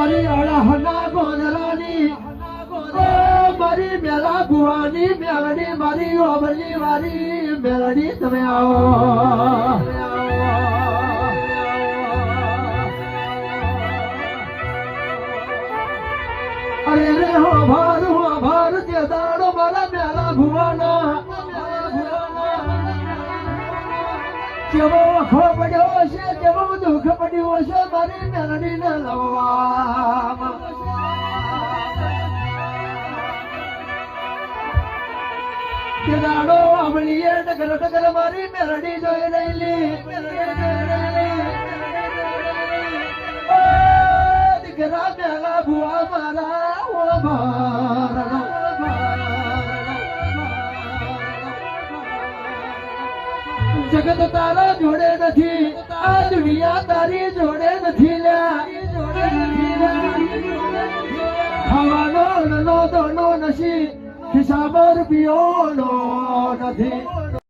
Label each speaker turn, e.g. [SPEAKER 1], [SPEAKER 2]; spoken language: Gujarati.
[SPEAKER 1] મારી અળહના ગોદરાની મારી મેલા ભુવાની મેલડી મારી ઓબલી મારી મેલડી તમે આવો અરે રે હો ભાર તે દાડો મારા મેલા ભુવાના કેવો વખો પડ્યો છે કેવો દુઃખ પડ્યું છે મારી મેલડીને લવવા કે દાડો અમલીએ ટકર મારી મેલડી જોઈ રહેલી દીકરા મેલા ભુવા મારા ઓ ભાર જગત તારા જોડે નથી આ દુનિયા તારી જોડે નથી ખાવાનો નનો દોનો નસી હિસાબ રૂપિયો નથી